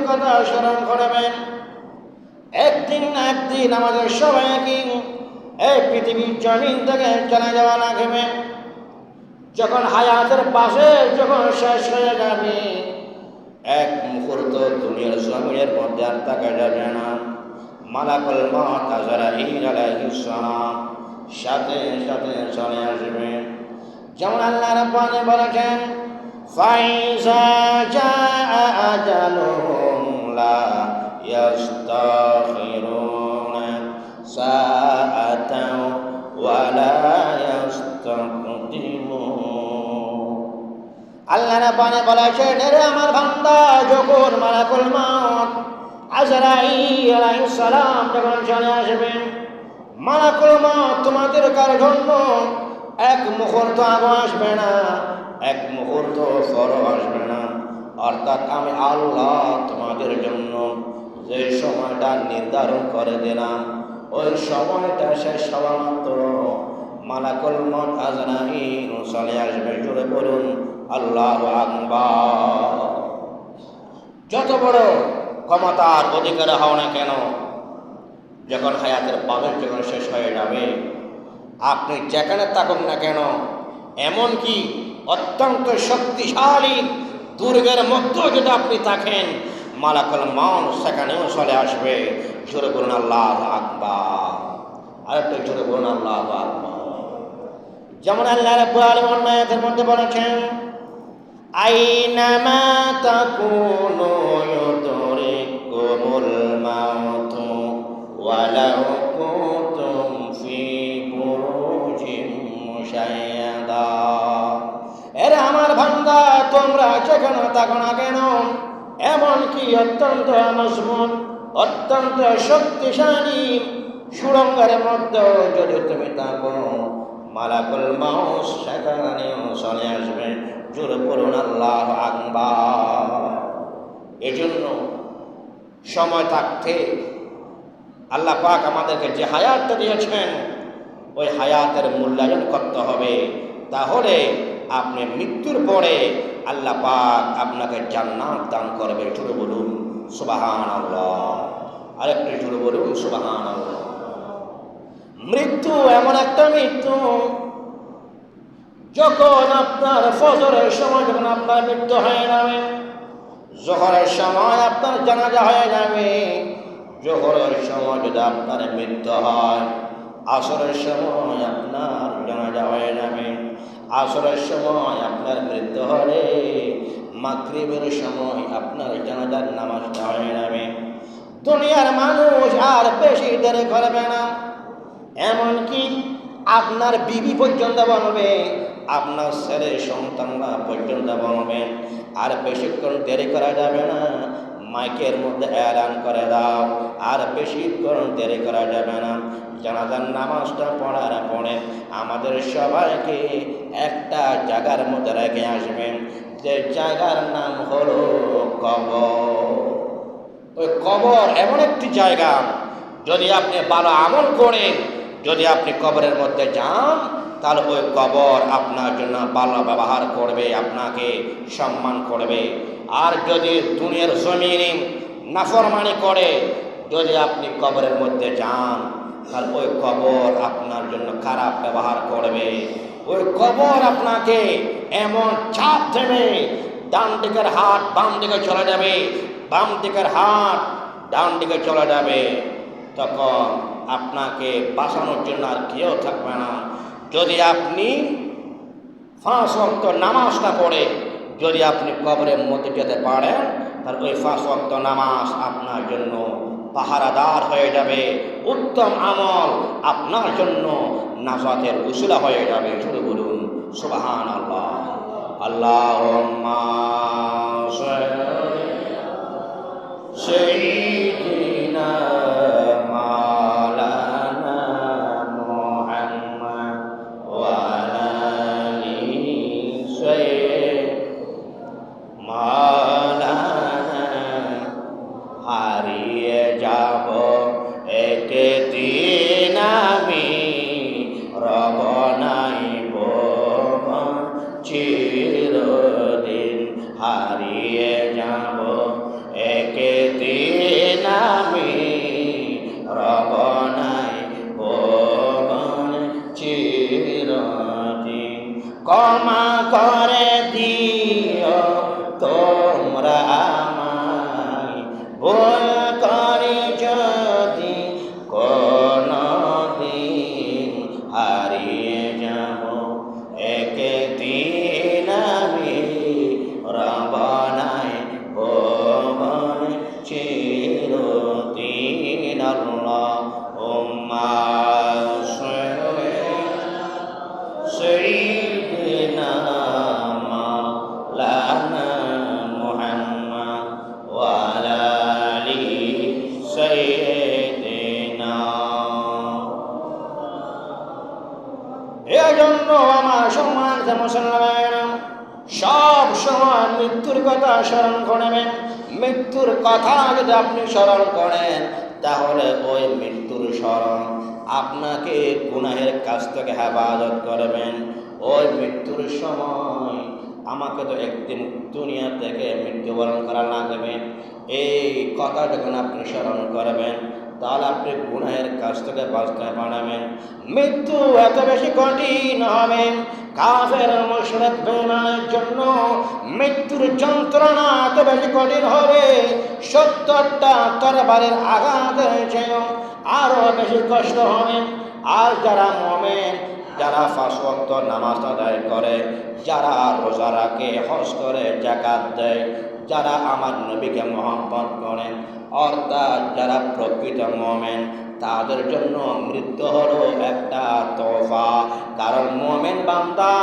কথা স্মরণ করবেন। একদিন না একদিন আমাদের সবাইকে এই পৃথিবীর জমিন থেকে চলে যাওয়া লাগবে। যখন হায়াতের পাশে যখন শেষ হয়ে যাবে, এক মুহূর্ত দুনিয়ার জমিনের মধ্যে আর থাকা যাবে না। মালাকুল মউত আজরাইল আলাইহিস সালাম সাথে সাথে চলে আসবে। যেমন আল্লাহ রাব্বুল বলেছেন, ফাইজা জাআ আজালুহুম লা ইস্তাখিরুনা সাআতাও ওয়া লা ইস্তাকদিমুন। আল্লাহ রাব্বুল বলেছেন, রে আমার বান্দা, যখন মালাকুল মউত আজরাইল আলাইহিস সালাম যখন চলে আসবেন, মালাকুল মউত তোমাদের কার জন্য এক মুহূর্ত আগে আসবে না, এক মুহূর্ত পরও আসবে না। অর্থাৎ আমি আল্লাহ তোমাদের জন্য যে সময়টা নির্ধারণ করে দিলাম, ওই সময়টা শেষ হওয়া মাত্র মালাকুল মউত আজরাইল চলে আসবে। জোরে বলুন আল্লাহু আকবার। যত বড় ক্ষমতার অধিকারী হও না কেন, যখন হায়াতের বাবের যখন শেষ হয়ে যাবে, আপনি যেখানে থাকুন না কেন, এমনকি অত্যন্ত শক্তিশালী দুর্গের মধ্যেও যদি আপনি থাকেন, মালাকুল মউত সেখানেও চলে আসবে। জোরে বলুন আল্লাহু আকবার। আরেকটু জোরে বলুন আল্লাহু আকবার। যেমন আল্লাহ রাব্বুল আলামিন আয়াতের মধ্যে বলেছেন, আইনামা তাকুনু ইউদরিকুমুল মাউত ওয়ালাউ কুনতুম ফি বুরুজিন মুশাইয়াদা। এরে আমার বান্দা, তোমরা যেখানে থাকো না কেন, এমনকি অত্যন্ত মজবুত অত্যন্ত শক্তিশালী সুড়ঙ্গের মধ্যে যদি তুমি থাকো, মালাকুল মউত সেখানেও চলে আসবে। জোরে বলুন আল্লাহু আকবার। এজন্য সময় থাকতে আল্লাহ পাক আমাদেরকে যে হায়াতটা দিয়েছেন, ওই হায়াতের মূল্যায়ন করতে হবে। তাহলে আপনি মৃত্যুর পরে আল্লাহ পাক আপনাকে জান্নাত দান করবে। জোরে বলুন সুবহানাল্লাহ। আরেকটু জোরে বলুন সুবহানাল্লাহ। মৃত্যু এমন একটা মৃত্যু, যখন আপনার ফজরের সময় যখন আপনার মৃত্যু হয়ে যাবে, জোহরের সময় আপনার জানাজা হয়ে যাবে, জোহরের সময় যদি আপনার মৃত্যু হয়, আসরের সময় আপনার জানাজা হয়ে যাবে, আসরের সময় আপনার মৃত্যু হলে মাগরিবের সময় আপনার জানাজার নামাজটা হয়ে যাবে। দুনিয়ার মানুষ আর বেশি দেরি করবে না, এমনকি আপনার বিবি পর্যন্ত বলবে, আপনার ছেলে সন্তানরা পর্যন্ত বলবে, আর বেশিক্ষণ দেরি করা যাবে না, মাইকের মধ্যে এলান করে দাও, আর বেশিক্ষণ দেরি করা যাবে না। জানাজার নামাজটা পড়ার পরে আমাদের সবাইকে একটা জায়গার মধ্যে রেখে আসবেন, যে জায়গার নাম হলো কবর। ওই কবর এমন একটি জায়গা, যদি আপনি ভালো আমল করেন, যদি আপনি কবরের মধ্যে যান, তাহলে ওই কবর আপনার জন্য ভালো ব্যবহার করবে, আপনাকে সম্মান করবে। আর যদি দুনিয়ার জমিনে নাফরমানি করে যদি আপনি কবরের মধ্যে যান, তাহলে ওই কবর আপনার জন্য খারাপ ব্যবহার করবে। ওই কবর আপনাকে এমন চাপ দেবে, ডান দিকের হাত বাম দিকে চলে যাবে, বাম দিকের হাত ডান দিকে চলে যাবে। তখন আপনাকে বাঁচানোর জন্য আর কেউ থাকবে না। যদি আপনি 5 ওয়াক্ত নামাজটা পড়ে যদি আপনি কবরের মধ্যে যেতে পারেন, তাহলে ওই 5 ওয়াক্ত নামাজ আপনার জন্য পাহারাদার হয়ে যাবে, উত্তম আমল আপনার জন্য নাজাতের উসিলা হয়ে যাবে। শুধু বলুন সুবহানাল্লাহ। আল্লাহুম্মা সাইয়্যিদিনা মাওলানা মুহাম্মদ ওয়া আলা আলিহি মাওলানা। হারিয়ে যাব একদিন আমি, রব নাইব চিরদিন। হারিয়ে যাব ভুল করি যদি কোনদিন হারিয়ে যাব একদিন আমি রবানায় ভুবন চিরদিন আল্লাহুম্মা সাইয়্যিদিনা মাওলানা মুহাম্মদ ওয়া আলা আলি সাইয়্যিদিনা। এজন্য আমার সম্মানিত মুসলমান সব সময় মৃত্যুর কথা স্মরণ করবেন। মৃত্যুর কথা যদি আপনি স্মরণ করেন তাহলে ওই মৃত্যুর স্মরণ আপনাকে গুনাহের কাছ থেকে হেফাজত করবেন। ওই মৃত্যুর সময় আমাকে তো একদিন দুনিয়া থেকে মৃত্যুবরণ করা লাগবে। এই কথা যখন আপনি স্মরণ করবেন তাহলে আপনি গুনাহের কাছ থেকে বাঁচতে পারবেন। মৃত্যু এত বেশি কঠিন হবে, কাফের মুশরিক বেঈমানের জন্য মৃত্যুর যন্ত্রণা এত বেশি কঠিন হবে, 70টা তরবারির আঘাতের চেয়েও আরো বেশি কষ্ট হবে। আর যারা মুমিন, যারা 5 ওয়াক্ত নামাজ আদায় করে, যারা রোজা রাখে, হজ করে, যাকাত দেয়, যারা আমার নবীকে মহব্বত করেন, অর্থাৎ যারা প্রকৃত মুমিন, তাদের জন্য মৃত্যু হলো একটা তোফা। কারণ মুমিন বান্দা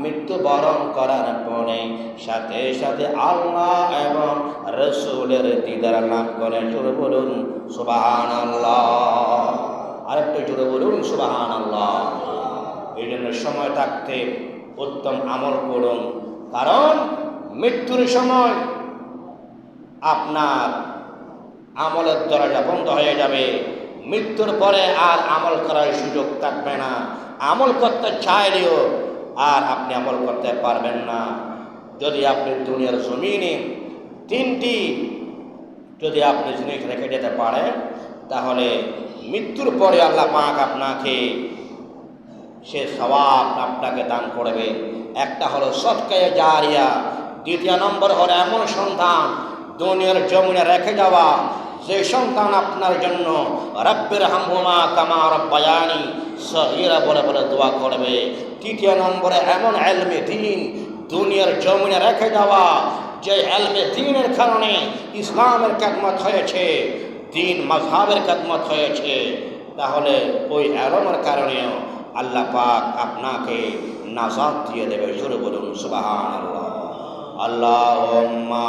মৃত্যুবরণ করার পরে সাথে সাথে আল্লাহ এবং রাসূলের দিদার লাভ করে। জোরে বলুন সুবহানাল্লাহ। আরেকটু জোরে বলুন সুবহানাল্লাহ। এই জন্য সময় থাকতে উত্তম আমল করুন, কারণ মৃত্যুর সময় আপনার আমলের দরজা বন্ধ হয়ে যাবে। মৃত্যুর পরে আর আমল করার সুযোগ থাকবে না। আমল করতে চাইলেও আর আপনি আমল করতে পারবেন না। যদি আপনি দুনিয়ার জমিনে 3টি যদি আপনি জিনিস রেখে যেতে পারেন তাহলে মৃত্যুর পরে আল্লাহ পাক আপনাকে সে সওয়াব আপনাকে দান করবে। একটা হলো সদকায়ে জারিয়া, দ্বিতীয় নম্বর হলো এমন সন্তান দুনিয়ার জমিনে রেখে যাওয়া যে সন্তান আপনার জন্য রব্বির হামহুমা কামা রব্বায়ানি সগীরা বলে বলে দোয়া করবে। তৃতীয় নম্বরে এমন ইলমে দ্বীন দুনিয়ার জমিনে রেখে যাওয়া যে ইলমে দ্বীনের কারণে ইসলামের খেদমত হয়েছে, দ্বীন মাযহাবের খেদমত হয়েছে। তাহলে ওই ইলমের কারণেও আল্লাহ পাক আপনাকে নাজাত দিয়ে দেবে। জোরে বলুন সুবহানাল্লাহ। আল্লাহুম্মা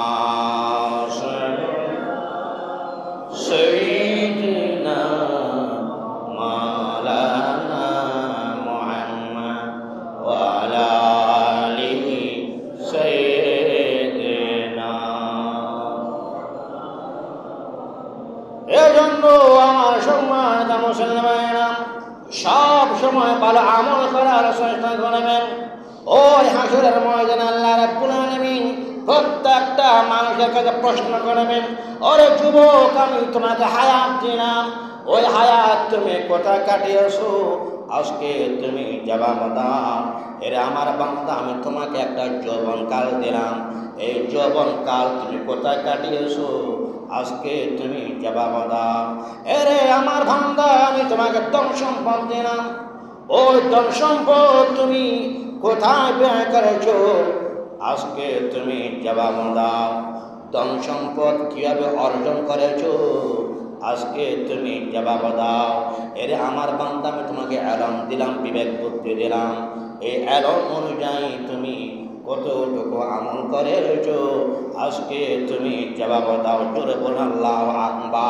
সাইয়্যিদিনা মাওলানা মুহাম্মদ ওয়া আলা আলি সাইয়্যিদিনা। এজন্য আমার সম্মানিত মুসলমানেরা সব সময় ভালো আমল করার চেষ্টা করবেন। ওই হাসরের ময়দানে আল্লাহ রাব্বুল আলামিন প্রত্যেকটা মানুষের কাছে প্রশ্ন করবেন, ওরে যুবক, আমি তোমাকে হায়াত দিলাম, ওই হায়াত তুমি কোথায় কাটিয়েছো? আজকে তুমি জবাব দাও, এরে আমার বান্দা, আমি তোমাকে একটা যৌবনকাল দিলাম, এই যৌবনকাল তুমি কোথায় কাটিয়েছো? আজকে তুমি জবাব দাও। এরে আমার বান্দা, আমি তোমাকে ধন সম্পদ দিলাম, ওই ধন সম্পদ তুমি কোথায় ব্যয় করেছো? আজকে তুমি জবাব দাও। ধন সম্পদ কিভাবে অর্জন করেছো? আজকে তুমি জবাব দাও। এরে আমার বান্দা, আমি তোমাকে ইলম দিলাম, বিবেক বুদ্ধি দিলাম, এই ইলম অনুযায়ী তুমি কতটুকু আমল করেছো? আজকে তুমি জবাব দাও। জোরে বলুন আল্লাহু আকবার।